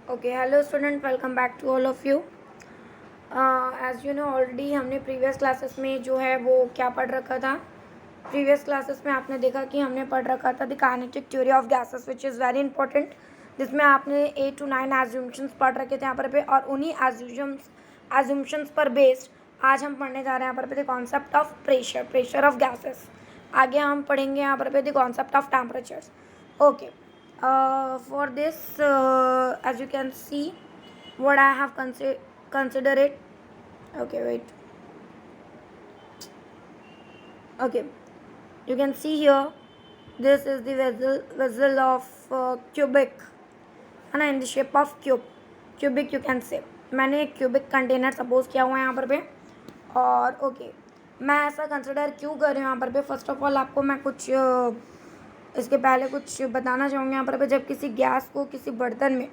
Okay hello student, welcome back to all of you. As you know already हमने previous classes में जो है वो क्या पढ़ रखा था। प्रीवियस क्लासेस में आपने देखा कि हमने पढ़ रखा था the kinetic theory of gases which is very important, जिसमें आपने 8 to 9 एज्यूम्शंस पढ़ रखे थे यहाँ पर और उन्हीं एज्यूम्शंस पर बेस्ड आज हम पढ़ने जा रहे हैं यहाँ पर the concept of pressure of gases. आगे हम पढ़ेंगे यहाँ पर the concept of temperatures. Okay, for this, as you can see what I have considered it. Okay, wait. Okay, you can see here this is the vessel of cubic, है ना, in the shape of cubic you can say. मैंने एक cubic container suppose किया हुआ है यहाँ पर और ओके मैं ऐसा कंसिडर क्यों कर रही हूँ यहाँ पर फर्स्ट ऑफ ऑल आपको मैं कुछ इसके पहले कुछ बताना चाहूँगी यहाँ पर जब किसी गैस को किसी बर्तन में,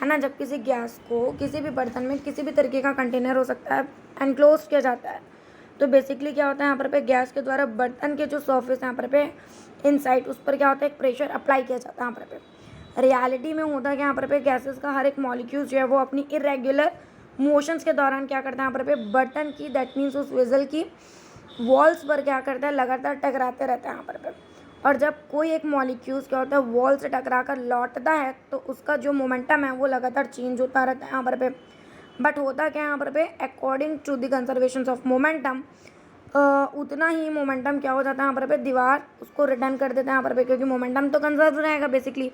है ना, जब किसी गैस को किसी भी बर्तन में किसी भी तरीके का कंटेनर हो सकता है एनक्लोज किया जाता है, तो बेसिकली क्या होता है यहाँ पर गैस के द्वारा बर्तन के जो सरफेस यहाँ पर इनसाइड उस पर क्या होता है एक प्रेशर अप्लाई किया जाता है यहाँ पर। रियलिटी में होता है कि यहाँ पर गैसेस का हर एक मॉलिक्यूल जो है वो अपनी इरेगुलर मोशंस के दौरान क्या करता है यहाँ पर बर्तन की, दैट मीन्स उस वेसल की वॉल्स पर क्या करता है लगातार टकराते रहता है यहाँ पर। और जब कोई एक मॉलिक्यूल्स क्या होता है वॉल से टकरा कर लौटता है तो उसका जो मोमेंटम है वो लगातार चेंज होता रहता है यहाँ पर बट होता क्या है यहाँ पर according to the conservation of momentum उतना ही मोमेंटम क्या हो जाता है यहाँ पर दीवार उसको रिटर्न कर देता है यहाँ पर क्योंकि मोमेंटम तो कंजर्व रहेगा बेसिकली।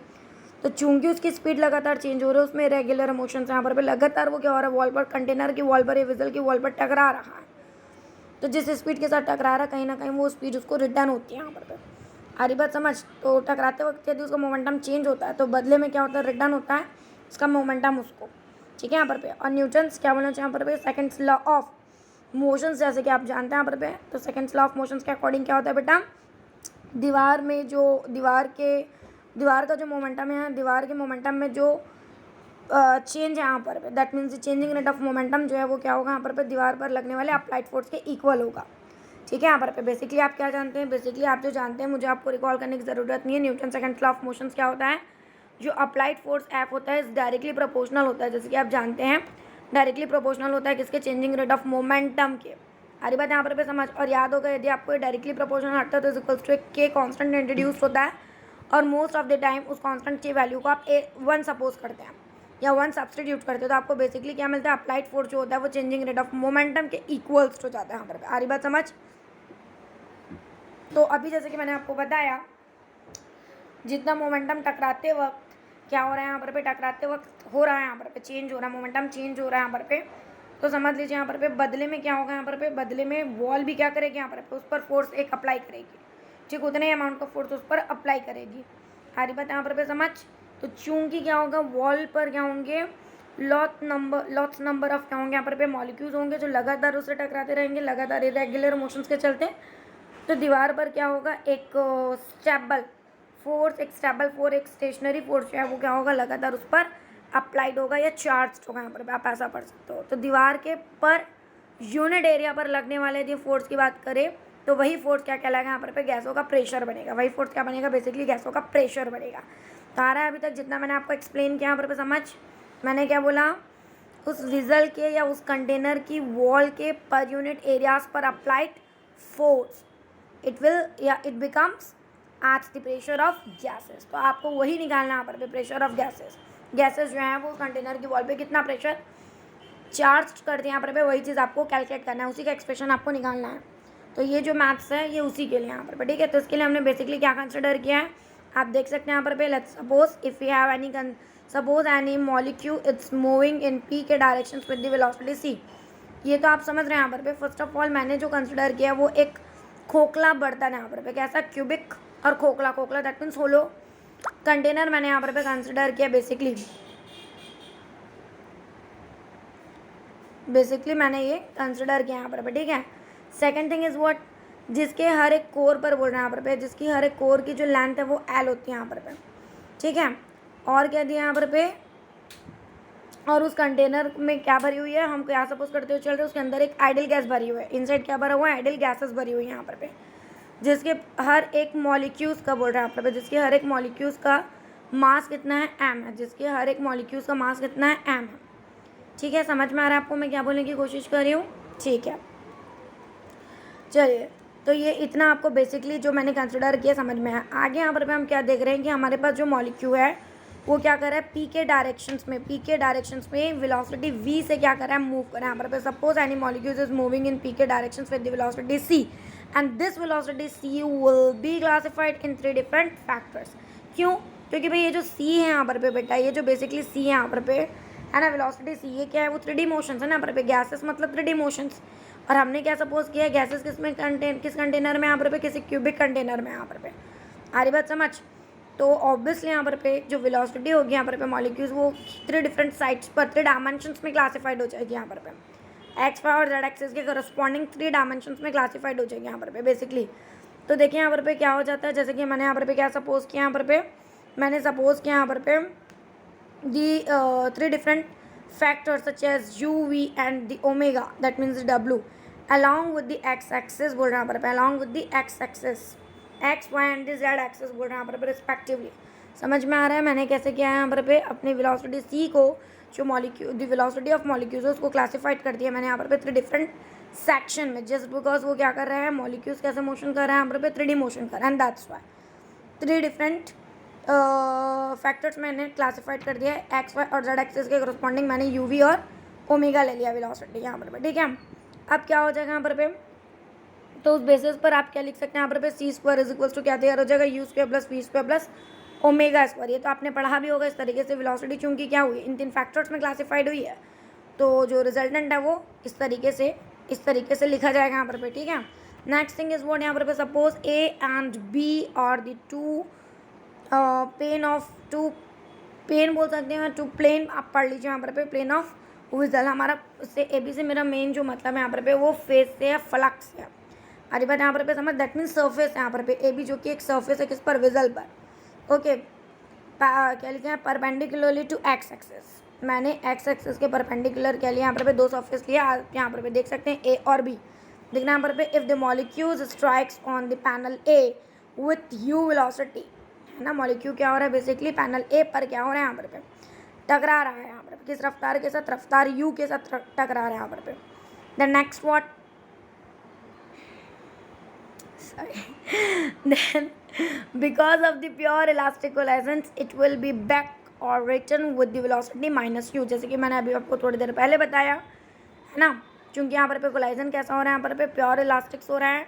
तो चूंकि उसकी स्पीड लगातार चेंज हो रही है, उसमें रेगुलर मोशंस यहाँ पर लगातार वो क्या हो रहा है वॉल पर, कंटेनर की वॉल पर या विजल की वॉल पर टकरा रहा है, तो जिस स्पीड के साथ टकरा रहा है कहीं ना कहीं वो स्पीड उसको रिटर्न होती है यहाँ पर। आ रही बात समझ? तो टकराते वक्त यदि उसका मोमेंटम चेंज होता है तो बदले में क्या होता है रिटर्न होता है उसका मोमेंटम उसको, ठीक है यहाँ पर और न्यूटन्स क्या बोलना चाहिए यहाँ पर सेकंड्स लॉ ऑफ मोशंस, जैसे कि आप जानते हैं यहाँ पर तो सेकंड्स लॉ ऑफ मोशंस के अकॉर्डिंग क्या होता है बेटा, दीवार में जो दीवार का जो मोमेंटम है, दीवार के मोमेंटम में जो चेंज है यहाँ पर that means the changing rate of momentum जो है वो क्या होगा यहाँ पर दीवार पर लगने वाले अप्लाइड फोर्स के इक्वल होगा, ठीक है यहाँ पर बेसिकली आप क्या जानते हैं, बेसिकली आप जो जानते हैं मुझे आपको रिकॉल करने की ज़रूरत नहीं है। Newton second law of motions क्या होता है, जो अप्लाइड फोर्स एफ होता है डायरेक्टली प्रोपोर्शनल होता है, जैसे कि आप जानते हैं डायरेक्टली प्रोपोर्शनल होता है किसके, चेंजिंग रेट ऑफ मोमेंटम के। हरी बात यहाँ पर समझ, और याद होगा यदि आपको डायरेक्टली प्रोपोर्शनल हटता है तो इक्वल्स टू एक के कॉन्स्टेंट इंट्रोड्यूस होता है और मोस्ट ऑफ द टाइम उस कॉन्स्टेंट की वैल्यू को आप वन सपोज करते हैं या वन सब्सटीट्यूट करते हो तो आपको बेसिकली क्या मिलता है, अप्लाइड फोर्स जो होता है वो चेंजिंग रेट ऑफ मोमेंटम के इक्वल्स हो जाता है यहाँ पर। हरी बात समझ? तो अभी जैसे कि मैंने आपको बताया जितना मोमेंटम टकराते वक्त क्या हो रहा है यहाँ पर टकराते वक्त हो रहा है यहाँ पर चेंज हो रहा है, मोमेंटम चेंज हो रहा है यहाँ पर तो समझ लीजिए यहाँ पर बदले में क्या होगा यहाँ पर बदले में वॉल भी क्या करेगी यहाँ पर उस पर फोर्स एक अप्लाई करेगी, ठीक, उतने अमाउंट का फोर्स उस पर अप्लाई करेगी। सारी बात यहाँ पर समझ? तो चूंकि क्या होगा वॉल पर क्या होंगे लॉट्स नंबर ऑफ क्या होंगे यहाँ पर मॉलिक्यूल्स होंगे जो लगातार उससे टकराते रहेंगे लगातार इरेगुलर मोशंस के चलते, तो दीवार पर क्या होगा एक स्टेबल फोर्स, एक स्टेशनरी फोर्स जो है वो क्या होगा लगातार उस पर अप्लाइड होगा या चार्ज होगा यहाँ पर, आप ऐसा पढ़ सकते हो। तो दीवार के पर यूनिट एरिया पर लगने वाले यदि फोर्स की बात करें तो वही फोर्स क्या कहलाएगा यहाँ पर गैसों का प्रेशर बनेगा, वही फोर्स क्या बनेगा बेसिकली गैसों का प्रेशर बनेगा। तो आ रहा है अभी तक जितना मैंने आपको एक्सप्लेन किया यहाँ पर समझ? मैंने क्या बोला, उस विजल के या उस कंटेनर की वॉल के पर यूनिट एरियाज पर applied force it becomes at the pressure of gases. तो आपको वही निकालना है यहाँ पर प्रेशर ऑफ गैसेस जो है वो कंटेनर की वॉल पे कितना प्रेशर चार्ज करते हैं यहाँ पर वही चीज़ आपको कैलकुलेट करना है, उसी का एक्सप्रेशन आपको निकालना है। तो ये जो मैथ्स है ये उसी के लिए यहाँ पर, ठीक है। तो इसके लिए हमने बेसिकली क्या कंसिडर किया है आप देख सकते हैं यहाँ पर let's suppose if you have any molecule it's moving in पी के डायरेक्शन विद द वेलोसिटी सी। ये तो आप समझ रहे हैं यहाँ पर फर्स्ट ऑफ ऑल मैंने जो कंसिडर किया वो एक खोखला बर्तन है यहाँ पर कैसा, क्यूबिक और खोखला दैट मीन्स होलो कंटेनर मैंने यहाँ पर कंसिडर किया बेसिकली मैंने ये कंसिडर किया यहाँ पर, ठीक है। सेकंड थिंग इज़ व्हाट, जिसके हर एक कोर पर बोल रहे हैं यहाँ पर जिसकी हर एक कोर की जो लेंथ है वो एल होती है यहाँ पर, ठीक है। और क्या दिया यहाँ पर और उस कंटेनर में क्या भरी हुई है, हम क्या सपोज करते हुए चल रहे हैं उसके अंदर एक आइडल गैस भरी हुई है, इनसाइड क्या भरा हुआ है आइडल गैसेस भरी हुई है यहाँ पर जिसके हर एक मॉलिक्यूल्स का बोल रहा है यहाँ पर जिसके हर एक मॉलिक्यूल्स का मास कितना है, m है, जिसके हर एक मॉलिक्यूल्स का मास कितना है, m है। ठीक है, समझ में आ रहा है आपको मैं क्या बोलने की कोशिश कर रही हूँ? ठीक है, चलिए, तो ये इतना आपको बेसिकली जो मैंने कंसिडर किया समझ में आया। आगे यहाँ पर हम क्या देख रहे हैं कि हमारे पास जो मॉलिक्यूल है वो क्या कर रहा है, पी के डायरेक्शंस में वेलोसिटी v से क्या कर रहा है, मूव कर रहा है। यहाँ पर suppose any molecule is moving in पी के directions with the velocity c and this velocity c will be classified in 3 different factors. क्यों? क्योंकि भाई ये जो c है यहाँ पर बेटा, ये जो बेसिकली c है यहाँ पर है ना, वेलोसिटी c, ये क्या है, वो 3D मोशंस है ना यहाँ पर गैसेस मतलब 3D मोशंस। और हमने क्या सपोज किया है, गैसेस किस कंटेनर में यहाँ पर किसी क्यूबिक कंटेनर में यहाँ पर आ रही बात समझ। तो ऑब्वियसली यहाँ पर जो वेलोसिटी होगी यहाँ पर मॉलिक्यूल्स वो 3 डिफरेंट साइड्स पर 3 डायमेंशंस में क्लासिफाइड हो जाएगी यहाँ पर एक्स वाई और जेड एक्सिस के करस्पॉन्डिंग 3 डायमेंशंस में क्लासिफाइड हो जाएगी यहाँ पर बेसिकली। तो देखिए यहाँ पर क्या हो जाता है, जैसे कि मैंने यहाँ पर क्या सपोज किया, यहाँ पर मैंने सपोज किया यहाँ पर दी 3 different factors such as u, v and the omega, that means w, along with the x axis बोल रहा है along with the x axis, x, y and the z axis बोल रहा है respectively। समझ में आ रहा है मैंने कैसे किया है यहाँ पर अपनी वेलोसिटी c को, जो molecule the velocity of molecules उसको क्लासिफाइड कर दिया मैंने यहाँ पर 3 डिफरेंट सेक्शन में, जस्ट बिकॉज वो क्या कर रहा है, मॉलिक्यूल्स कैसे मोशन कर रहा है यहाँ पर 3D मोशन कर रहा है, and that's why 3 different factors मैंने क्लासिफाइड कर दिया है, एक्स वाई और जेड एक्सिस के करस्पॉन्डिंग मैंने यू वी और ओमेगा ले लिया वेलोसिटी यहाँ पर। ठीक है, अब क्या हो जाएगा यहाँ पर तो उस बेसिस पर आप क्या लिख सकते हैं यहाँ पर C square is equals to क्या तैयार हो जाएगा, U square plus V square plus omega square. ये तो आपने पढ़ा भी होगा इस तरीके से, वेलोसिटी चूंकि क्या हुई इन 3 फैक्टर्स में क्लासिफाइड हुई है, तो जो रिजल्टेंट है वो इस तरीके से लिखा जाएगा यहाँ पर। ठीक है, नेक्स्ट थिंग इज व्हाट, यहाँ पर सपोज ए एंड बी और द 2 पेन बोल सकते हैं, 2 प्लेन आप पढ़ लीजिए यहाँ पर प्लेन ऑफ विजल। हमारा से ए बी से मेरा मेन जो मतलब है यहाँ पर वो फेस से है, फ्लक्स से है। अरे बात यहाँ पर समझ, दैट मीन्स सरफेस है यहाँ पर ए बी, जो कि एक सरफेस है किस पर, विजल पर। ओके, क्या लिखे हैं, परपेंडिकुलरली टू एक्स एक्सिस। मैंने एक्स एक्सिस के परपेंडिकुलर क्या लिया यहाँ पर 2 सरफेस लिया, यहाँ पर देख सकते हैं ए और बी। देखना यहाँ पर if the molecules strikes on the panel A with you velocity, है ना, मॉलिक्यूल क्या हो रहा है बेसिकली पैनल ए पर क्या हो रहा है यहाँ पर टकरा रहा है यहाँ पर, किस रफ्तार के साथ, रफ्तार यू के साथ टकरा रहा है यहाँ पर। The next what, then because of the pure elastic coalescence it will be back or return with the velocity minus u, जैसे कि मैंने अभी आपको थोड़ी देर पहले बताया है ना, क्योंकि यहाँ पर कोलाइजन कैसा हो रहा है, यहाँ पर प्योर इलास्टिक्स हो रहा है,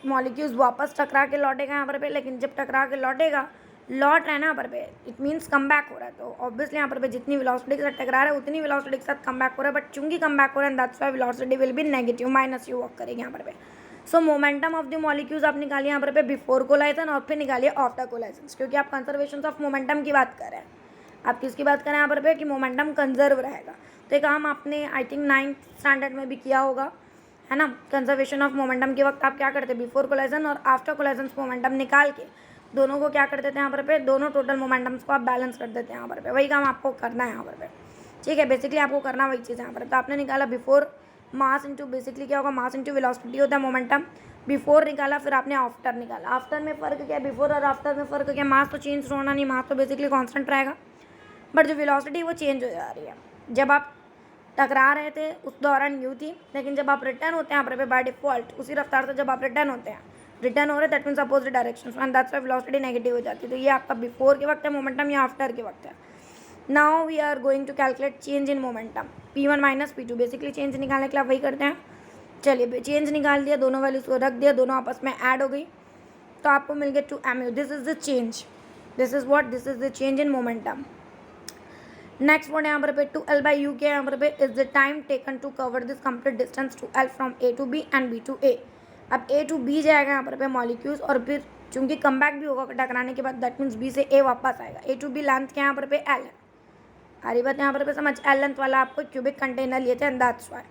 मॉलिक्यूल्स वापस टकरा के लौटेगा यहाँ पर लेकिन जब टकरा के लौटेगा, लौट रहा है ना यहाँ पर इट मीन्स कम बैक हो रहा है। तो ऑब्वियसली यहाँ पर जितनी वेलोसिटी के साथ टकरा रहा है उतनी वेलोसिटी के साथ कम बैक हो रहा है, बट चूंकि कम बैक हो रहा है that's why velocity will be negative, minus you work करेगी यहाँ पर। सो मोमेंटम ऑफ द मॉलिक्यूल्स आप निकालिए यहाँ पर बिफोर कोलाइजन और फिर निकालिए आफ्टर कोलाइजन, क्योंकि आप कंजर्वेशन ऑफ मोमेंटम की बात कर रहे हैं। आप किसकी बात करें यहाँ पर कि मोमेंटम कंजर्व रहेगा। तो एक काम आपने आई थिंक 9th स्टैंडर्ड में भी किया होगा, है ना, कंजर्वेशन ऑफ मोमेंटम के वक्त आप क्या करते हैं, बिफोर कोलाइजन और आफ्टर कोलाइजन मोमेंटम निकाल के दोनों को क्या कर देते हैं यहाँ पर दोनों टोटल मोमेंटम्स को आप बैलेंस कर देते हैं यहाँ पर। वही काम आपको करना है यहाँ पर। ठीक है, बेसिकली आपको करना वही चीज़ है यहाँ पर। तो आपने निकाला बिफोर मास इंटू, बेसिकली क्या होगा, मास इंटू वेलोसिटी होता है मोमेंटम। बिफोर निकाला, फिर आपने आफ्टर निकाला। आफ्टर में फ़र्क क्या है, बिफोर और आफ्टर में फ़र्क क्या, मास तो चेंज होना नहीं, मास तो बेसिकली कांस्टेंट रहेगा, बट जो वेलोसिटी वो चेंज हो जा रही है। जब आप टकरा रहे थे उस दौरान यू थी, लेकिन जब आप रिटर्न होते हैं यहाँ पर बाय डिफॉल्ट उसी रफ्तार से जब आप रिटर्न होते हैं, रिटर्न हो रहे that means opposite direction and that's why velocity negative हो जाती है। तो ये आपका बिफोर के वक्त है मोमेंटम या आफ्टर के वक्त है। Now we are going to calculate change in momentum, P1 minus P2, basically change निकालने के लिए आप वही करते हैं। चलिए चेंज निकाल दिया, दोनों वैल्यूज को रख दिया, दोनों आपस में ऐड हो गई, तो आपको मिल गया 2mu। This is the change, this is what, this is the change in momentum. Next word यहाँ पर 2L/u क्या है यहाँ पर is the time taken to cover this complete distance 2L from A to B and B to A। अब A to B जाएगा यहाँ पर मॉलिक्यूल्स, और फिर चूंकि कम बैक भी होगा टकराने के बाद, दैट मीन्स B से A वापस आएगा। A to B लेंथ क्या यहाँ पर L है, हरी बात यहाँ पर समझ, L लेंथ वाला आपको क्यूबिक कंटेनर लिए थे एंड दैट्स व्हाई।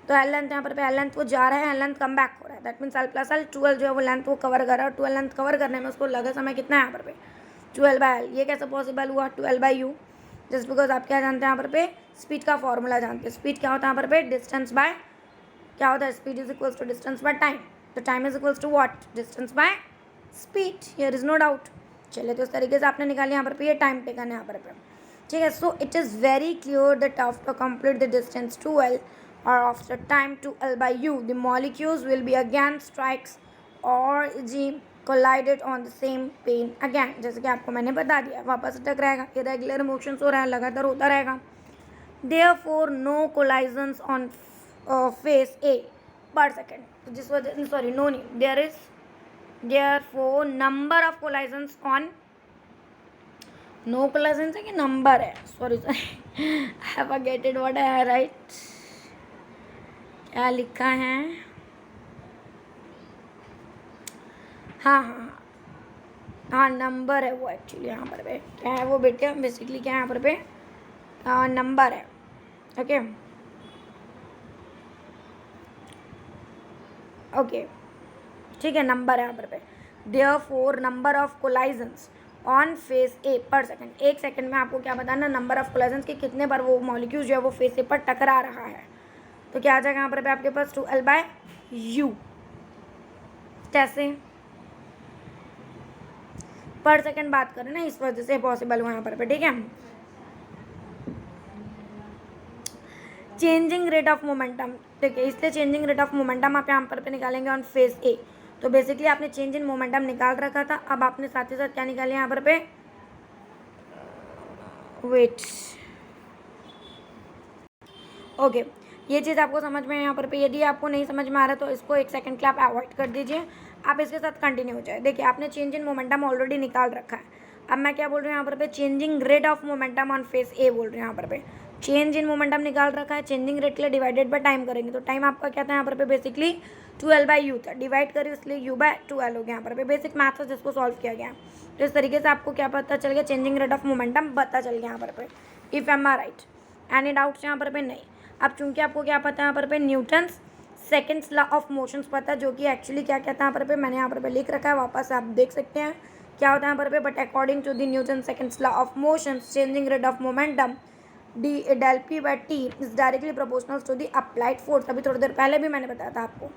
तो L लेंथ यहाँ पर L लेंथ वो जा रहा है, L लेंथ कम बैक हो रहा है, that means L plus L 2L जो है वो लेंथ वो कवर कर रहा है, और 2L लेंथ कवर करने में उसको लगा समय कितना है यहाँ पर 2L/L। ये कैसे पॉसिबल हुआ 2L/u, जस्ट बिकॉज आप क्या जानते हैं यहाँ पर स्पीड का फॉर्मूला जानते हैं। स्पीड क्या होता है यहाँ पर डिस्टेंस बाय क्या होता है, speed is equals to distance by time. तो time is equals to what, distance by speed, here is no doubt. चलिए तो इस तरीके से आपने निकाली यहाँ पर पे, ये टाइम टेकन है यहाँ पर पे, ठीक है. So it is very clear that after complete the distance 12 or after time 2L by u, the molecules will be again strikes or g collided on the same plane again. जैसे कि आपको मैंने बता दिया, वापस टकराएगा, irregular motions हो रहा है, लगातार होता रहेगा. Therefore no collisions on phase A per second. तो जिस वजह सॉरी नो नहीं, there is therefore number of collisions on no collisions है कि नंबर है, sorry I have forgetted what I write, क्या लिखा है. हाँ हाँ हाँ हाँ नंबर है वो एक्चुअली यहाँ पर पे, क्या है वो बेटे, बेसिकली क्या है यहाँ पर पे, नंबर है. ओके ओके ठीक है, नंबर है यहाँ पर पे. Therefore number of collisions on face A per second, एक सेकंड में आपको क्या बताना, नंबर ऑफ कोलाइजन्स के कितने बार वो मॉलिक्यूल जो है वो फेस ए पर टकरा रहा है. तो क्या आ जाएगा यहाँ पर पे आपके पास 2L by u. कैसे पर सेकंड बात करें ना, इस वजह से पॉसिबल हुआ यहाँ पर पे, ठीक है. चेंजिंग रेट ऑफ मोमेंटम, ठीक है, इसलिए चेंजिंग रेट ऑफ मोमेंटम आप यहाँ पर पे निकालेंगे ऑन फेज ए. तो बेसिकली आपने चेंज इन मोमेंटम निकाल रखा था, अब आपने साथ ही साथ क्या निकाले यहाँ पर पे, वेट, ओके. ये चीज़ आपको समझ में यहाँ पर पे, यदि आपको नहीं समझ में आ रहा तो इसको एक सेकंड के लिए आप अवॉइड कर दीजिए, आप इसके साथ कंटिन्यू हो जाए. देखिए आपने चेंज इन मोमेंटम ऑलरेडी निकाल रखा है. अब मैं क्या बोल रही हूँ यहाँ पर पे, changing rate of momentum on face A बोल रही हूँ यहाँ पर पे. चेंज इन मोमेंटम निकाल रखा है, चेंजिंग रेट के लिए डिवाइडेड बाय टाइम करेंगे, तो टाइम आपका क्या था यहाँ पर पे, बेसिकली 2L by u था, डिवाइड करिए इसलिए u by 2L हो गया यहाँ पर पे. बेसिक मैथ था जिसको सॉल्व किया गया. तो इस तरीके से आपको क्या पता चल गया, चेंजिंग रेट ऑफ मोमेंटम पता चल गया यहाँ पर पे. If am are right, any doubts यहाँ पर पे, नहीं. अब चूंकि आपको क्या पता है यहाँ पर पे, Newton's seconds law of motions पता है, जो कि एक्चुअली क्या कहता है यहाँ पर पे, मैंने यहाँ पर पे लिख रखा है, वापस आप देख सकते हैं क्या होता है यहाँ पर पे. But according to the Newton seconds law of motions, changing rate of momentum del p by t is directly proportional to the applied force. अभी थोड़ी देर पहले भी मैंने बताया था आपको.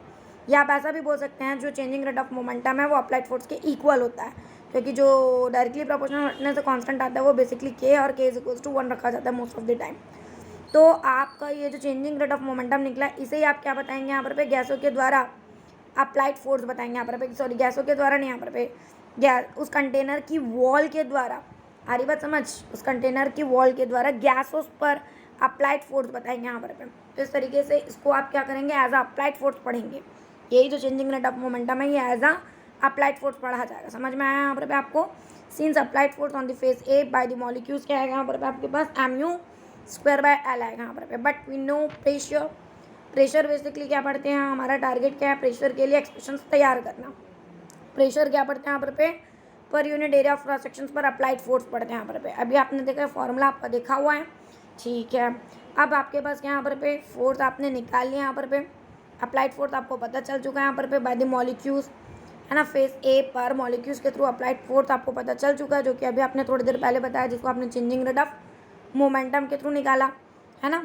या आप ऐसा भी बोल सकते हैं, जो चेंजिंग रेट ऑफ मोमेंटम है वो अप्लाइड फोर्स के इक्वल होता है, क्योंकि जो डायरेक्टली प्रोपोर्शनल हटने से कांस्टेंट आता है वो बेसिकली k, और k इज इक्वल्स टू 1 रखा जाता है मोस्ट ऑफ द टाइम. तो आपका ये जो चेंजिंग रेट ऑफ मोमेंटम निकला, इसे ही आप क्या बताएंगे यहाँ पर पे, गैसों के द्वारा अप्लाइड फोर्स बताएंगे यहाँ पर पे, सॉरी गैसों के द्वारा नहीं, यहाँ पर पे उस कंटेनर की वॉल के द्वारा, आ रही बात समझ, उस कंटेनर की वॉल के द्वारा गैसों पर अप्लाइड फोर्स बताएंगे यहाँ पर पे. तो इस तरीके से इसको आप क्या करेंगे, एज अ अप्लाइड फोर्स पढ़ेंगे. यही जो चेंजिंग रेट ऑफ मोमेंटम है, ये एज अ अप्लाइड फोर्स पढ़ा जाएगा. समझ में आया यहाँ पर पे आपको. Since applied force on the face A by the molecules क्या आएगा यहाँ पर पे आपके पास, mu स्क्वायर बाय एल आएगा यहाँ पर पे. But we know pressure, pressure basically क्या पढ़ते हैं, हमारा टारगेट क्या है, प्रेशर के लिए एक्सप्रेशंस तैयार करना. प्रेशर क्या पढ़ते हैं यहाँ पर पे, per unit area of cross sections पर अप्लाइड फोर्स पढ़ते हैं यहाँ पर पे. अभी आपने देखा है, फॉर्मूला आपका देखा हुआ है, ठीक है. अब आपके पास क्या यहाँ पर पे, फोर्स आपने निकाल लिया यहाँ पर पे, अप्लाइड फोर्स आपको पता चल चुका है यहाँ पर पे बाय द मॉलिक्यूल्स, है ना. फेस ए पर मॉलिक्यूल्स के थ्रू अप्लाइड फोर्स आपको पता चल चुका है, जो कि अभी आपने थोड़ी देर पहले बताया, जिसको आपने चेंजिंग रेट ऑफ मोमेंटम के थ्रू निकाला, है ना.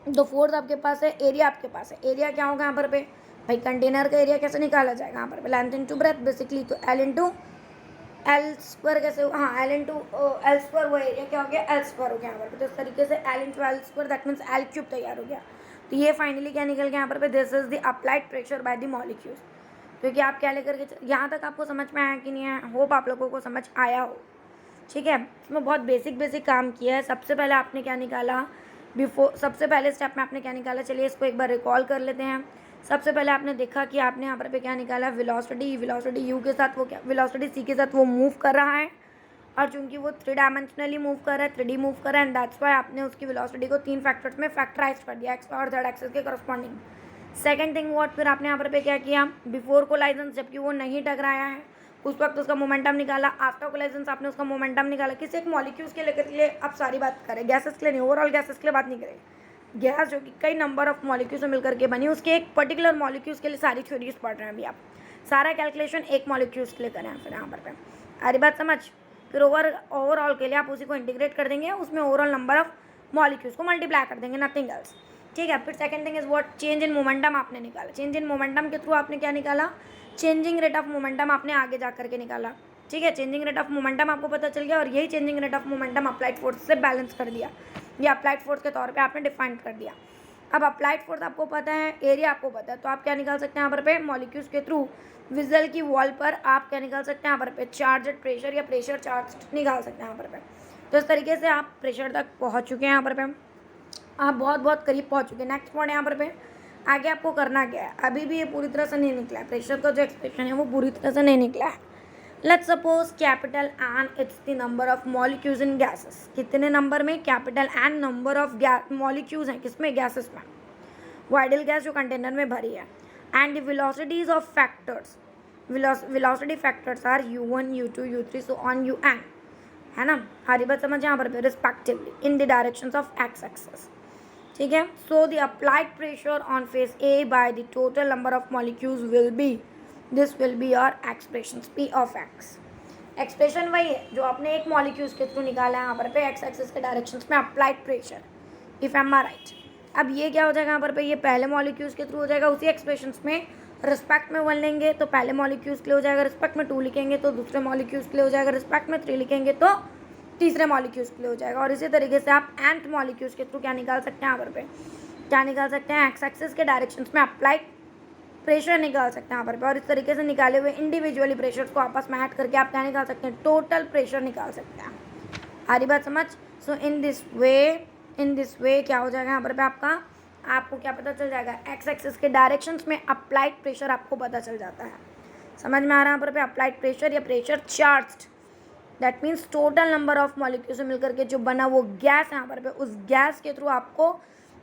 तो फोर्स आपके पास है, एरिया आपके पास है. एरिया क्या होगा यहाँ पर पे, भाई कंटेनर का एरिया कैसे निकाला जाएगा यहाँ पर पे, लेंथ इनटू ब्रेथ बेसिकली. तो एल इंटू एल स्क्वायर कैसे, हाँ एल इंटू एल स्क्वायर, वो एरिया क्या हो गया, एल स्क्वायर हो गया यहाँ पर. तो इस तरीके से L into L square, that means L cube तैयार हो गया. तो ये फाइनली क्या निकल गया यहाँ पर पे, this is the applied pressure by the molecules. क्योंकि आप क्या लेकर के, यहाँ तक आपको समझ में आया कि नहीं आया, होप आप लोगों को समझ आया हो, ठीक है. इसमें बहुत बेसिक काम किया है. सबसे पहले आपने क्या निकाला, सबसे पहले स्टेप में आपने क्या निकाला, चलिए इसको एक बार रिकॉल कर लेते हैं. सबसे पहले आपने देखा कि आपने यहाँ पर पे क्या निकाला, वेलोसिटी यू के साथ, वो क्या वेलोसिटी सी के साथ वो मूव कर रहा है, और चूंकि वो 3 डायमेंशनली मूव कर रहा है, 3D मूव कर रहा है, एंड दैट्स वाई आपने उसकी वेलोसिटी को 3 फैक्टर्स में फैक्टराइज कर दिया, एक्स और जेड एक्सेस के करस्पॉन्डिंग. सेकंड थिंग व्हाट, फिर आपने यहाँ पर पे क्या किया, बिफोर कोलाइजन जबकि वो नहीं टकराया है उस वक्त उसका मोमेंटम निकाला. आफ्टर कोलाइजन आपने उसका मोमेंटम निकाला. किसी एक मॉलिक्यूल्स के लेकर के लिए आप सारी बात करें, गैसेस के लिए नहीं, ओवरऑल गैसेस के लिए बात नहीं करें. गैस जो कि कई नंबर ऑफ मॉलिक्यूल्स से मिलकर के बनी, उसके एक पर्टिकुलर मॉलिक्यूल्स के लिए सारी थ्योरीज पढ़ रहे हैं अभी आप. सारा कैलकुलेशन एक मॉलिक्यूल्स के लिए करें फिर यहाँ पर पे. अरे बात समझ. फिर ओवरऑल के लिए आप उसी को इंटीग्रेट कर देंगे, उसमें ओवरऑल नंबर ऑफ मॉलिक्यूल्स को मल्टीप्लाई कर देंगे, नथिंग एल्स, ठीक है. फिर second thing is what, change in momentum आपने निकाला. चेंज इन मोमेंटम के थ्रू आपने क्या निकाला, चेंजिंग रेट ऑफ मोमेंटम आपने आगे जा करके निकाला. ठीक है, चेंजिंग रेट ऑफ मोमेंटम आपको पता चल गया और यही changing rate of momentum applied force से बैलेंस कर दिया, ये अप्लाइड फोर्स के तौर पे आपने डिफाइन कर दिया। अब अप्लाइड फोर्स आपको पता है, एरिया आपको पता है, तो आप क्या निकाल सकते हैं यहाँ पर पे मॉलिक्यूल्स के थ्रू विजल की वॉल पर आप क्या निकाल सकते हैं यहाँ पर पे चार्ज प्रेशर या प्रेशर चार्ज निकाल सकते हैं यहाँ पर पे। तो इस तरीके से आप प्रेशर तक पहुँच चुके हैं यहाँ पर पे, आप बहुत बहुत करीब पहुँच चुके हैं। नेक्स्ट पॉइंट यहाँ पर पे आगे आपको करना क्या है, अभी भी ये पूरी तरह से नहीं निकला है, प्रेशर का जो एक्सप्रेशन है वो पूरी तरह से नहीं निकला है। Let's suppose capital N it's the number of molecules in gases, कितने नंबर में capital N number of molecules हैं किसमें, गैसेस में, वो आइडियल गैस जो कंटेनर में भरी है। And the velocities of factors, velocity factors are u1 u2 u3 so on un, है ना, हरी बात समझ यहाँ पर respectively in the directions of X axis, ठीक है। So the applied pressure on face A by the total number of molecules will be, this will be your expression P of X. Expression वही है जो आपने एक molecules के through निकाला है यहाँ पर पे एक्स एक्सिस के डायरेक्शंस में applied pressure, if am are right. अब ये क्या हो जाएगा यहाँ पर पे, ये पहले मॉलिक्यूल्स के थ्रू हो जाएगा, उसी एक्सप्रेशंस में रिस्पेक्ट में 1 लेंगे तो पहले मॉलिक्यूल्स के लिए हो जाएगा, रिस्पेक्ट में 2 लिखेंगे तो दूसरे मॉलिक्यूल्स के लिए हो जाएगा, रिस्पेक्ट में 3 लिखेंगे तो तीसरे मॉलिक्यूल्स के लिए हो जाएगा। और इसी तरीके से आप nth मॉलिक्यूल्स के थ्रू क्या निकाल सकते हैं यहाँ पर पे, क्या निकाल सकते हैं, एक्स एक्सिस के डायरेक्शंस में अप्लाइड प्रेशर निकाल सकते हैं यहाँ पर पे। और इस तरीके से निकाले हुए इंडिविजुअली प्रेशर्स को आपस में ऐड करके आप क्या निकाल सकते हैं, टोटल प्रेशर निकाल सकते हैं। सारी बात समझ। सो इन दिस वे क्या हो जाएगा यहाँ पर पे आपको क्या पता चल जाएगा, एक्स एक्सिस के डायरेक्शंस में अप्लाइड प्रेशर आपको पता चल जाता है। समझ में आ रहा है यहाँ पर पे, अप्लाइड प्रेशर या pressure charged, that means total number of molecule से मिलकर के जो बना वो गैस यहाँ पर पे, उस गैस के थ्रू आपको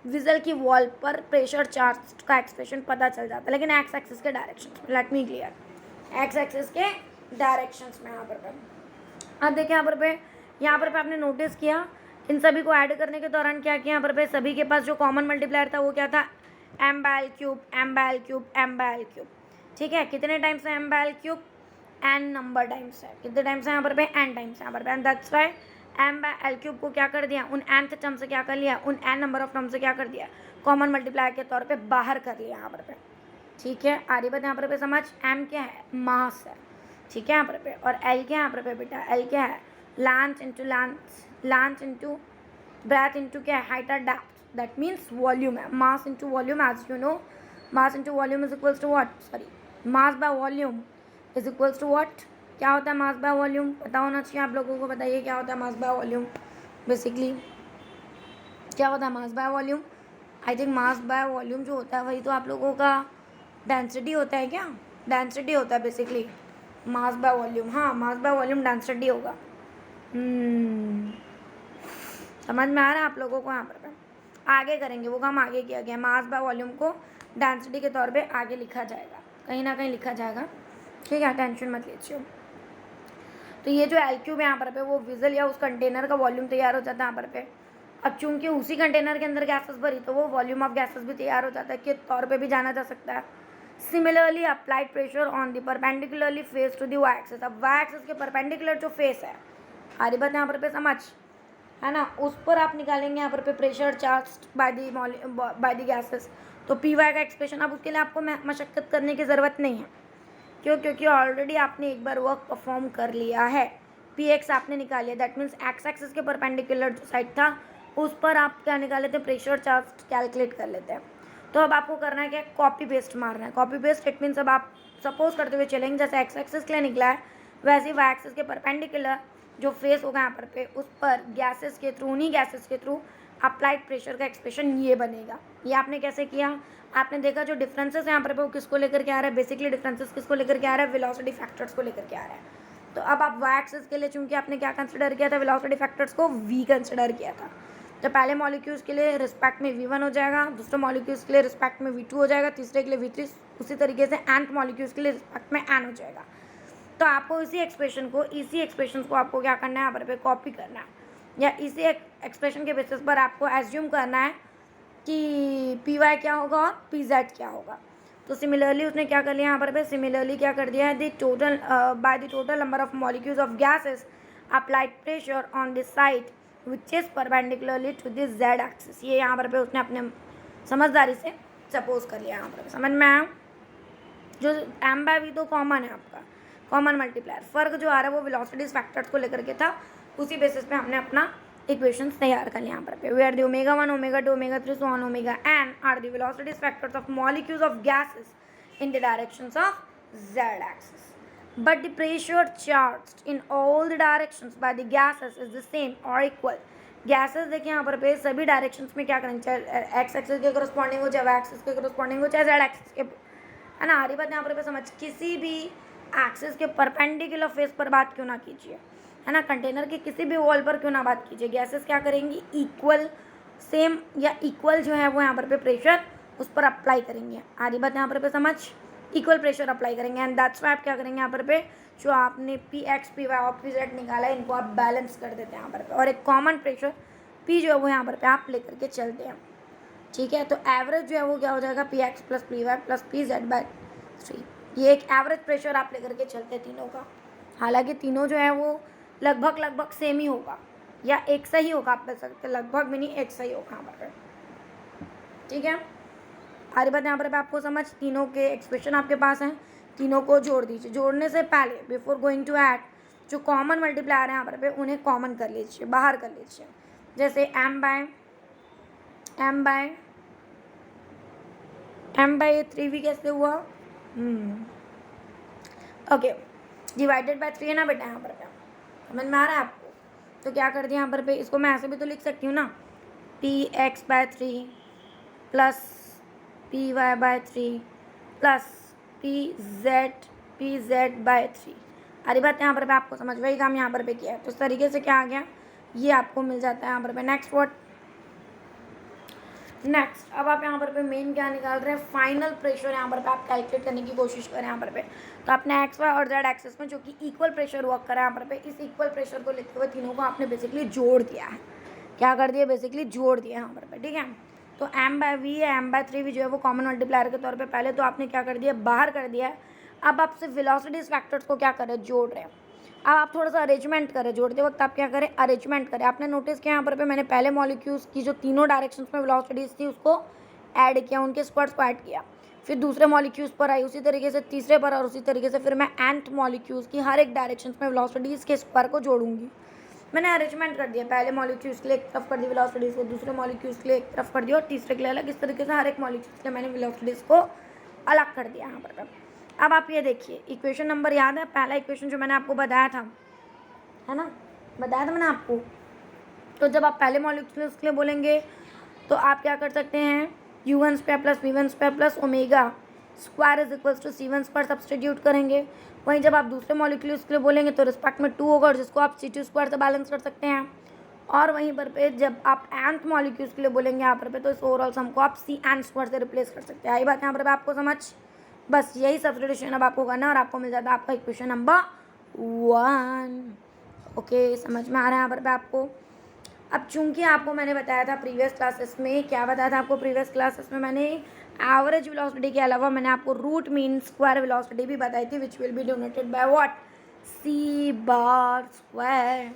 विजल की वॉल पर प्रेशर चार्ज का एक्सप्रेशन पता चल जाता है, लेकिन एक्स एक्सिस के डायरेक्शन में। Let me clear, x axis के डायरेक्शंस में यहाँ पर पे। अब देखिए यहाँ पर आपने नोटिस किया इन सभी को ऐड करने के दौरान क्या किया, यहाँ पर पे सभी के पास जो कॉमन मल्टीप्लायर था वो क्या था, m/l cube m/l cube m/l cube, ठीक है। कितने टाइम्स है m/l cube, n number times है, कितने टाइम्स है यहाँ पर पे, n टाइम्स है यहाँ पर पे। And that's why m/l cube को क्या कर दिया, उन nth टर्म से क्या कर लिया, उन n नंबर ऑफ टर्म से क्या कर दिया, कॉमन मल्टीप्लायर के तौर पे बाहर कर लिया यहाँ पर पे, ठीक है। आगे बात यहाँ पर पे समझ, m क्या है, मास है, ठीक है यहाँ पर पे, और l क्या है यहाँ पर पे बेटा, l क्या है, लांच इंटू ब्रेथ इंटू क्या है, हाइट और डेप्थ, दैट मीन्स वॉल्यूम है, mass into volume, as you know mass into volume is equals to what, sorry mass by volume is equals to what, क्या होता है मास by volume, पता होना चाहिए आप लोगों को, बताइए क्या होता है मास बाय वॉल्यूम, बेसिकली क्या होता है मास by volume. I think mass by volume जो होता है वही तो आप लोगों का डेंसिटी होता है, क्या डेंसिटी होता है बेसिकली मास बाय वॉल्यूम, हाँ मास बाय वॉल्यूम डेंसिटी होगा। समझ में आ रहा है आप लोगों को, यहाँ पर आगे करेंगे वो काम आगे किया गया, मास बाय वॉल्यूम को डेंसिटी के तौर पे आगे लिखा जाएगा, कहीं ना कहीं लिखा जाएगा, ठीक है, टेंशन मत लीजिए। तो ये जो एल क्यूब है यहाँ पर पे वो विजल या उस कंटेनर का वॉल्यूम तैयार हो जाता है यहाँ पर पे। अब चूंकि उसी कंटेनर के अंदर गैसेस भरी तो वो वॉल्यूम ऑफ गैसेस भी तैयार हो जाता है, के तौर पे भी जाना जा सकता है। Similarly applied pressure on the perpendicularly face to the Y axis, अब वाई एक्सिस के परपेंडिकुलर जो फेस है, हरी बात यहाँ पर पे समझ है ना, उस पर आप निकालेंगे यहाँ पर पे pressure charge by the gases. तो पी वाई का एक्सप्रेशन, अब उसके लिए आपको मशक्क़त करने की ज़रूरत नहीं है, क्यों, क्योंकि ऑलरेडी आपने एक बार वर्क परफॉर्म कर लिया है, पी एक्स आपने निकाल लिया, दैट मीन्स एक्स एक्सिस के परपेंडिकुलर जो साइड था उस पर आप क्या निकाल लेते हैं, प्रेशर चार्ज कैलकुलेट कर लेते हैं। तो अब आपको करना है क्या, कॉपी पेस्ट मारना है, कॉपी पेस्ट इट मीन्स अब आप सपोज करते हुए चलेंगे जैसे एक्स एक्सिस के लिए निकला है वैसे ही वाई एक्सिस के परपेंडिकुलर जो फेस होगा यहाँ पर पे उस पर गैसेस के थ्रू, उन्हीं गैसेस के थ्रू अप्लाइड प्रेशर का एक्सप्रेशन ये बनेगा। ये आपने कैसे किया, आपने देखा जो डिफरेंसेस यहाँ पर वो किसको लेकर के आ रहा है, बेसिकली डिफरेंसेस किसको लेकर के आ रहा है, वेलोसिटी फैक्टर्स को लेकर के आ रहा है। तो अब आप वाई एक्सिस के लिए चूंकि आपने क्या कंसिडर किया था, वेलोसिटी फैक्टर्स को v कंसिडर किया था, तो पहले मॉलिक्यूल्स के लिए रिस्पेक्ट में v1 हो जाएगा, दूसरे मॉलिक्यूल्स के लिए रिस्पेक्ट में v2 हो जाएगा, तीसरे के लिए v3, उसी तरीके से nth मॉलिक्यूल्स के लिए रिस्पेक्ट में n हो जाएगा। तो आपको इसी एक्सप्रेशन को आपको क्या करना है, यहाँ पर पे कॉपी करना है, या इसी एक्सप्रेशन के बेसिस पर आपको एज्यूम करना है कि पी वाई क्या होगा और पी जेड क्या होगा। तो सिमिलरली उसने क्या कर लिया यहाँ पर पे, सिमिलरली क्या कर दिया है, the total by the total number of molecules of gases applied pressure on this side which is perpendicularly to this Z axis. ये यहाँ पर पे उसने अपने समझदारी से सपोज कर लिया यहाँ पर, समझ में आया। जो m/v तो कॉमन है आपका, कॉमन मल्टीप्लायर। फ़र्क जो आ रहा है वो वेलोसिटीज फैक्टर्स को लेकर के था, उसी बेसिस पे हमने अपना इक्वेशंस तैयार कर लिया यहाँ पर पे। Where the omega 1, omega 2, omega 3 so on omega n are the velocities factors of molecules of gases in the directions of z axis, but the pressure charged in all the directions by the gases is the same or equal। Gases देखिए यहाँ पर पे सभी directions में क्या करेंगे, चाहे x axis के करस्पॉन्डिंग हो, चाहे वाई एक्सिस के करस्पॉन्डिंग हो, चाहे जेड एक्सिस के, है ना। हरी बात यहाँ पर पे समझ, किसी भी एक्सिस के परपेंडिकुलर फेस पर बात क्यों ना कीजिए, है ना। कंटेनर के किसी भी वॉल पर क्यों ना बात कीजिए, गैसेस क्या करेंगी, इक्वल, सेम या इक्वल जो है वो यहाँ पर पे प्रेशर उस पर अप्लाई करेंगे। आधी बात यहाँ पर पे समझ, इक्वल प्रेशर अप्लाई करेंगे एंड दैट्स वाई आप क्या करेंगे यहाँ पर पे, जो आपने पी एक्स पी वाई और पी जेड निकाला है इनको आप बैलेंस कर देते हैं यहाँ पर पे, और एक कॉमन प्रेशर पी जो है वो यहाँ पर पे आप लेकर के चलते हैं, ठीक है। तो एवरेज जो है वो क्या हो जाएगा, P X plus P Y plus P Z by 3। ये एक एवरेज प्रेशर आप लेकर के चलते हैं तीनों का। हालांकि तीनों जो है वो लगभग सेम ही होगा या एक सा ही होगा, आप कह सकते हैं लगभग भी नहीं, एक सा ही होगा यहाँ पर, ठीक है। हरी बात यहाँ पर आपको समझ, तीनों के एक्सप्रेशन आपके पास हैं, तीनों को जोड़ दीजिए। जोड़ने से पहले बिफोर गोइंग टू ऐड जो कॉमन मल्टीप्लायर है यहाँ पर उन्हें कॉमन कर लीजिए, बाहर कर लीजिए। जैसे m बाई 3 कैसे हुआ, ओके, डिवाइडेड बाय 3 है ना बेटा यहाँ पर, समझ में आ रहा है आपको। तो क्या कर दिया यहाँ पर पे, इसको मैं ऐसे भी तो लिख सकती हूँ ना, P X by 3 plus P Y by 3 plus P Z by 3। अरे बात यहाँ पर आपको समझ, वही काम यहाँ पर पे किया है। तो इस तरीके से क्या आ गया, ये आपको मिल जाता है यहाँ पर पे। नेक्स्ट व्हाट, नेक्स्ट अब आप यहाँ पर पे मेन क्या निकाल रहे हैं, फाइनल प्रेशर यहाँ पर पे आप कैलकुलेट करने की कोशिश करें यहाँ पर पे। तो आपने एक्स वाई और जेड एक्सिस में जो कि इक्वल प्रेशर वर्क करा है यहाँ पर पे, इस इक्वल प्रेशर को लेते हुए तीनों को आपने बेसिकली जोड़ दिया है। क्या कर दिया, बेसिकली जोड़ दिया यहाँ पर पे, ठीक है। तो m बाय वी है, m बाय 3 भी जो है वो कॉमन मल्टीप्लायर के तौर पे पहले तो आपने क्या कर दिया, बाहर कर दिया है। अब आप सिर्फ वेलोसिटीज फैक्टर्स को क्या करें, जोड़ रहे हैं। अब आप थोड़ा सा अरेंजमेंट करें, जोड़ते वक्त आप क्या करें, अरेंजमेंट करें। आपने नोटिस किया यहाँ पर मैंने पहले मॉलिक्यूल्स की जो तीनों डायरेक्शंस में वेलोसिटीज थी उसको ऐड किया, उनके स्क्वायर्स को ऐड किया, फिर दूसरे मॉलिक्यूल्स पर आई, उसी तरीके से तीसरे पर, और उसी तरीके से फिर मैं nth मॉलिक्यूल्स की हर एक डायरेक्शंस में वेलोसिटीज के स्क्वायर को जोड़ूंगी। मैंने अरेंजमेंट कर दिया, पहले मॉलिक्यूल्स के लिए एक तरफ कर दी वेलोसिटीज को, दूसरे मॉलिक्यूल्स के लिए एक तरफ कर दिया, और तीसरे के लिए अलग। इस तरीके से हर एक मॉलिक्यूल्स के लिए मैंने वेलोसिटीज को अलग कर दिया यहाँ पर। अब आप ये देखिए, इक्वेशन नंबर याद है, पहला इक्वेशन जो मैंने आपको बताया था, है ना, बताया था मैंने आपको। तो जब आप पहले मॉलिक्यूल्स के लिए बोलेंगे तो आप क्या कर सकते हैं, u1 square plus v1 square plus omega square is equals to c1 square substitute करेंगे। वहीं जब आप दूसरे मॉलिक्यूल्स के लिए बोलेंगे तो रिस्पेक्ट में 2 होगा, और जिसको आप c2 स्क्वायर से बैलेंस कर सकते हैं। और वहीं पर पे जब आप nth मॉलिक्यूल्स के लिए बोलेंगे यहाँ पर पे, तो इस ओवरऑल सम को आप cn स्क्वायर से रिप्लेस कर सकते हैं। यही बात यहाँ पर आपको समझ, बस यही सब्स्टिट्यूशन अब आपको करना है और आपको मिल जाता है आपका इक्वेशन नंबर 1। ओके, समझ में आ रहा है यहाँ पर आपको। अब चूंकि आपको मैंने बताया था प्रीवियस क्लासेस में, क्या बताया था आपको प्रीवियस क्लासेस में, मैंने एवरेज वेलोसिटी के अलावा मैंने आपको रूट मीन स्क्वायर वेलोसिटी भी बताई थी, which will be denoted by what, C bar square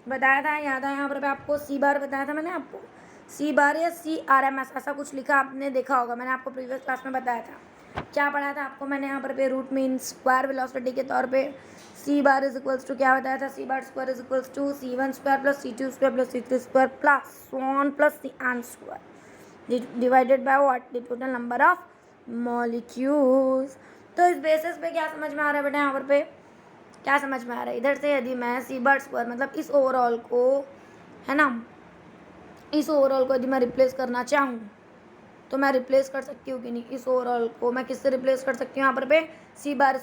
बताया था, याद है यहाँ पर आपको सी बार बताया था मैंने आपको, सी बार या सी आर एम एस ऐसा कुछ लिखा आपने देखा होगा, मैंने आपको प्रीवियस क्लास में बताया था। क्या पढ़ाया था आपको मैंने यहाँ पर पे, रूट मीन स्क्वायर वेलोसिटी के तौर पे C bar is equals to, क्या बताया था, C bar square is equals to c1 square plus c2 square plus c3 square plus so on plus cn square divided by what, the total number of molecules. तो इस basis पे क्या समझ में आ रहा है बेटा, यहाँ पर पे क्या समझ में आ रहा है, इधर से यदि मैं सी बार स्क्वायर मतलब इस ओवरऑल को, है ना, इस ओवरऑल को यदि मैं रिप्लेस करना चाहूँ तो मैं रिप्लेस कर सकती हूँ कि नहीं, इस ओवरऑल को मैं किससे रिप्लेस कर सकती हूँ, यहाँ पर पे C bar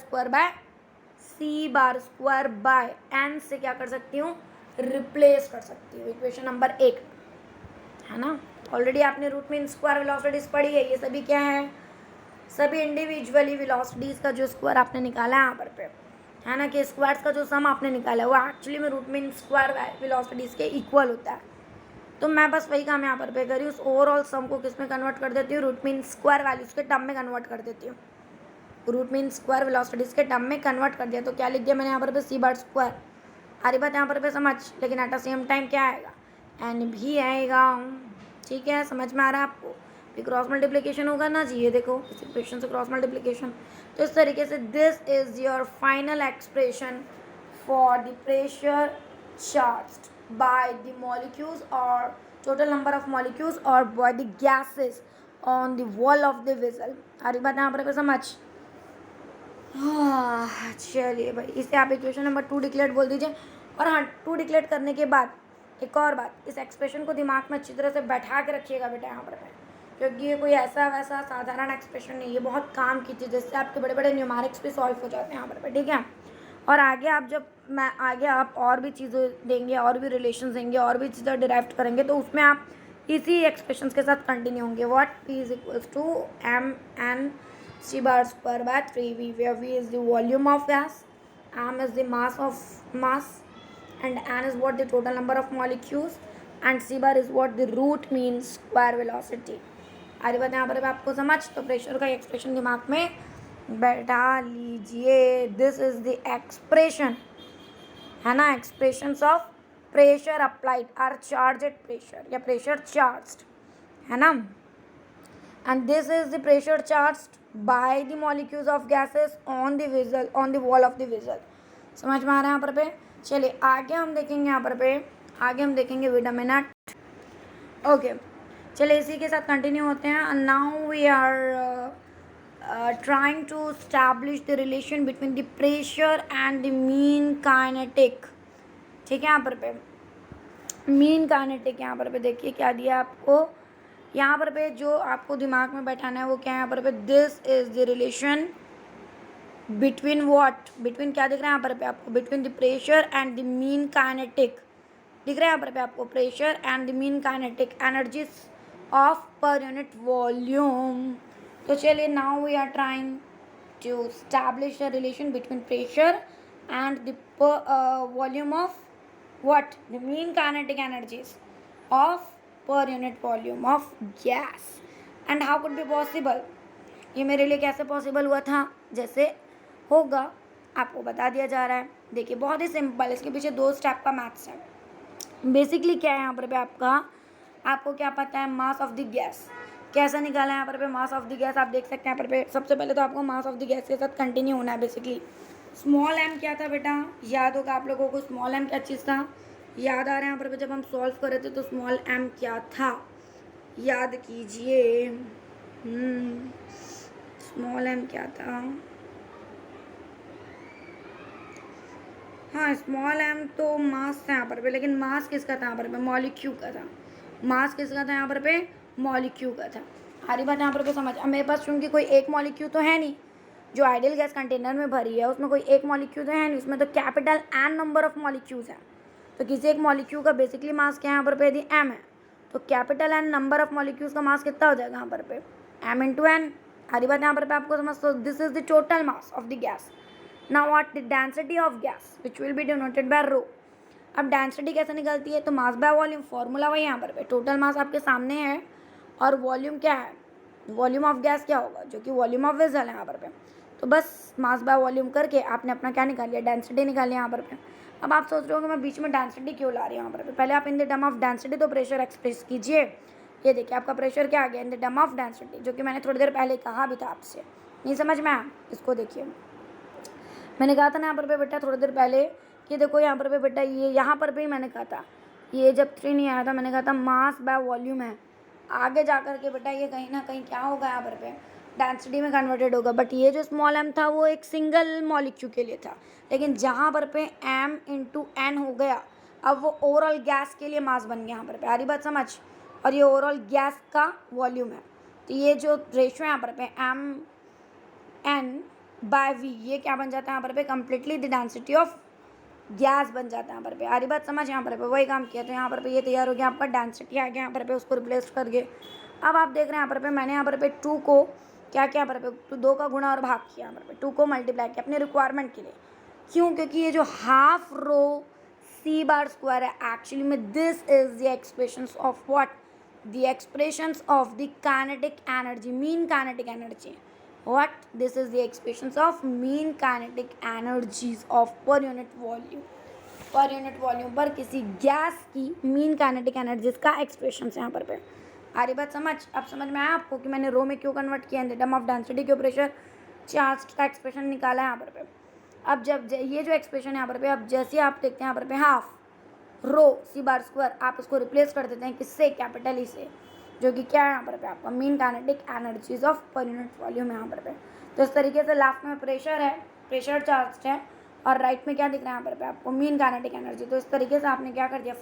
square by N से क्या कर सकती हूँ, रिप्लेस कर सकती हूँ। इक्वेशन नंबर 1, है ना। ऑलरेडी आपने रूट मीन स्क्वायर वेलोसिटीज पढ़ी है, ये सभी क्या है, सभी इंडिविजुअली वेलोसिटीज का जो स्क्वायर आपने निकाला है यहाँ पर पे, है ना, कि स्क्वायर्स का जो सम आपने निकाला है वो एक्चुअली में रूट मीन स्क्वायर वेलोसिटीज के इक्वल होता है। तो मैं बस वही काम यहाँ पर पे करी, उस ओवरऑल सम को किस में कन्वर्ट कर देती हूँ, रूट मीन स्क्वायर वैल्यूज के टर्म में कन्वर्ट कर देती हूँ, रूट मीन स्क्वायर वेलोसिटीज के टर्म में कन्वर्ट कर दिया। तो क्या लिख दिया मैंने यहाँ पर पे, सी बार स्क्वायर। हरी बात यहाँ पर पे समझ, लेकिन एट द सेम टाइम क्या आएगा, एन भी आएगा, ठीक है, समझ में आ रहा है आपको। ये क्रॉस मल्टीप्लिकेशन होगा ना जी, ये देखो इस इक्वेशन से क्रॉस मल्टीप्लिकेशन। तो इस तरीके से this is your final expression for the pressure charged by the molecules और total number of molecules or by the gases on the wall of the vessel। आ रही बात यहाँ पर समझ? चलिए भाई, इसे आप इक्वेशन नंबर 2 डिक्लेयर बोल दीजिए। और हाँ, 2 डिक्लेयर करने के बाद एक और बात, इस एक्सप्रेशन को दिमाग में अच्छी तरह से बैठा के रखिएगा बेटा यहाँ पर, क्योंकि ये कोई ऐसा वैसा साधारण एक्सप्रेशन नहीं, ये बहुत काम की चीज़, जिससे आपके बड़े बड़े न्यूमेरिक्स भी सॉल्व हो जाते हैं यहाँ पर, ठीक है। और आगे आप जब मैं आगे आप और भी चीज़ें देंगे, और भी रिलेशन देंगे, और भी चीज़ें डिराइव करेंगे, तो उसमें आप इसी एक्सप्रेशन के साथ कंटिन्यू होंगे। What P is equals to mn c bar square by 3v, where v is the volume of gas, m is the mass, and n is what the total number of molecules, and c bar is what the root means square velocity। अरे बात यहाँ पर आपको समझ, तो pressure का expression दिमाग में बैठा लीजिए। दिस इज द एक्सप्रेशन, है ना, expressions of pressure applied are charge at pressure, या प्रेशर चार्ज्ड, है ना। And this is the pressure charged by the molecules of gases on the vessel, on the wall of the vessel. समझ में आ रहा है यहाँ पर? चलिए आगे हम देखेंगे यहाँ पर आगे हम देखेंगे विद अ मिनट। ओके, चलिए इसी के साथ कंटिन्यू होते हैं। Now we are trying to establish the relation between the pressure and the mean kinetic। ठीक है, यहाँ पर मीन काइनेटिक, यहाँ पर देखिए क्या दिया आपको, यहाँ पर जो आपको दिमाग में बैठाना है वो क्या है यहाँ पर, this is the relation between what, between क्या दिख रहा है यहाँ पर आपको, between the pressure and the mean kinetic दिख रहा है यहाँ पर आपको, pressure and the mean kinetic energies of per unit volume. तो चलिए now we are trying to establish a relation between pressure and the volume of what, the mean kinetic energies of per unit volume of gas। and how could be possible, ये मेरे लिए कैसे possible हुआ था, जैसे होगा आपको बता दिया जा रहा है। देखिए बहुत ही सिंपल, इसके पीछे 2 स्टेप का मैथ्स है। बेसिकली क्या है यहाँ पर आपको क्या पता है, मास ऑफ द गैस कैसे निकाला है यहाँ पर मास ऑफ द गैस आप देख सकते हैं यहाँ पर। सबसे पहले तो आपको मास ऑफ द गैस के साथ कंटिन्यू होना है। बेसिकली स्मॉल m क्या था बेटा, याद होगा आप लोगों को स्मॉल m क्या चीज़ था, याद आ रहा है यहाँ पर जब हम सॉल्व कर रहे थे तो स्मॉल m क्या था, याद कीजिए। स्मॉल m क्या था, हाँ स्मॉल m तो मास था यहाँ पर लेकिन मास किसका था यहाँ पर, मॉलिक्यूल का था। मास किसका था यहाँ पर, मॉलिक्यूल का था। हरी बात यहाँ पर समझ। अब मेरे पास चूँकि कोई एक मॉलिक्यूल तो है नहीं, जो आइडियल गैस कंटेनर में भरी है उसमें कोई एक मॉलिक्यूल तो है नहीं, उसमें तो capital N number of molecules हैं। तो किसी एक मॉलिक्यूल का बेसिकली मास क्या है यहाँ पर यदि m है, तो capital N number of molecules का मास कितना हो जाएगा यहाँ पर m इंटू n। हरी बात यहाँ पर आपको समझ। तो this is the total mass of the gas. Now what the density of gas which will be denoted by rho. अब डेंसिटी कैसे निकलती है, तो मास बाय वॉल्यूम, फॉर्मूला वही यहाँ पर टोटल मास आपके सामने है, और वॉल्यूम क्या है, वॉल्यूम ऑफ गैस क्या होगा, जो कि वॉल्यूम ऑफ वेसल है यहाँ पर। तो बस मास बाय वॉल्यूम करके आपने अपना क्या निकाल लिया, डेंसिटी निकाल लिया यहाँ पर। अब आप सोच रहे हो कि मैं बीच में डेंसिटी क्यों ला रही हूँ यहाँ पर। पहले आप in the term of density तो प्रेशर एक्सप्रेस कीजिए। ये देखिए आपका प्रेशर क्या आ गया in the term of density, जो कि मैंने थोड़ी देर पहले कहा भी था आपसे। नहीं समझ में आया, इसको देखिए मैंने कहा था ना यहाँ पर बेटा थोड़ी देर पहले कि देखो यहाँ पर बेटा, ये यहाँ पर भी मैंने कहा था, ये जब 3 नहीं आया था मैंने कहा था मास बाय वॉल्यूम है। आगे जा कर के बेटा ये कहीं ना कहीं क्या होगा यहाँ पर डेंसिटी में कन्वर्टेड होगा। बट ये जो स्मॉल m था वो एक सिंगल मॉलिक्यूल के लिए था, लेकिन जहाँ पर m इंटू n हो गया, अब वो ओवरऑल गैस के लिए मास बन गया यहाँ पर। प्यारी बात समझ। और ये ओवरऑल गैस का वॉल्यूम है, तो ये जो रेशियो है यहाँ पर m n बाय v, ये क्या बन जाता है यहाँ पर completely the density of gas बन जाता है यहाँ पर। आरी बात समझ। यहाँ पर वही काम किया, तो यहाँ पर ये तैयार हो गया आपका, डेंसिटी आ गया यहाँ पर उसको रिप्लेस करके। अब आप देख रहे हैं यहाँ पर मैंने यहाँ पर 2 को क्या क्या यहाँ पर तो 2 का गुणा और भाग किया, यहाँ पर 2 को मल्टीप्लाई किया अपने रिक्वायरमेंट के लिए। क्यों, क्योंकि ये जो half rho c bar square है एक्चुअली में this is the expressions of what, the expressions of the kinetic energy, mean kinetic energy. What? This is the expressions of mean kinetic energies of per unit volume। पर unit volume पर किसी gas की mean kinetic energies का expression है यहाँ पर आ रही बात समझ? अब समझ में आया आपको कि मैंने रो में क्यों कन्वर्ट किया, in the term of density क्यों प्रेशर चार्ज का एक्सप्रेशन निकाला है यहाँ पर पे। अब जब ये जो एक्सप्रेशन है यहाँ पर पे, अब जैसे आप देखते हैं यहाँ पर पे हाफ रो सी बार स्क्वायर, आप इसको रिप्लेस कर देते हैं किससे, कैपिटल ई से, जो कि क्या है यहाँ पर पे आपका mean kinetic energies of per unit volume है यहाँ पर पे। तो इस तरीके से लेफ्ट में प्रेशर है, प्रेशर चार्ज है, और राइट में क्या दिख रहा है यहाँ पर पे आपको, मीन काइनेटिक एनर्जी। तो इस तरीके से आपने क्या कर दिया,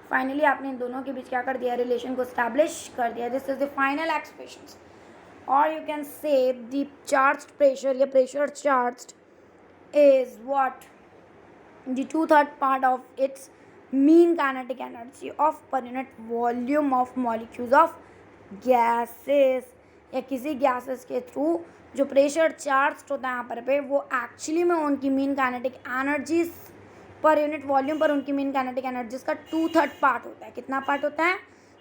फाइनली आपने इन दोनों के बीच क्या कर दिया, रिलेशन को स्टैब्लिश कर दिया। This is the final expression, और you can say the charged pressure, या pressure charged is what, the 2/3 part of its mean kinetic energy of per unit volume of molecules of gases, या किसी gases के through जो pressure charge होता है यहाँ पर पे, वो एक्चुअली में उनकी मीन काइनेटिक एनर्जीज पर यूनिट वॉल्यूम पर उनकी मीन काइनेटिक एनर्जीज का 2/3 पार्ट होता है। कितना पार्ट होता है,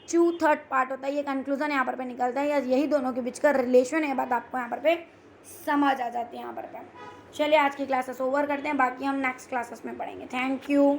2/3 पार्ट होता है। ये कंक्लूजन यहाँ पर पे निकलता है, या यही दोनों के बीच का रिलेशन है, बात आपको यहाँ पर पे समझ आ जाती है यहाँ पर पे। चलिए आज की क्लासेस ओवर करते हैं, बाकी हम नेक्स्ट क्लासेस में पढ़ेंगे। Thank you.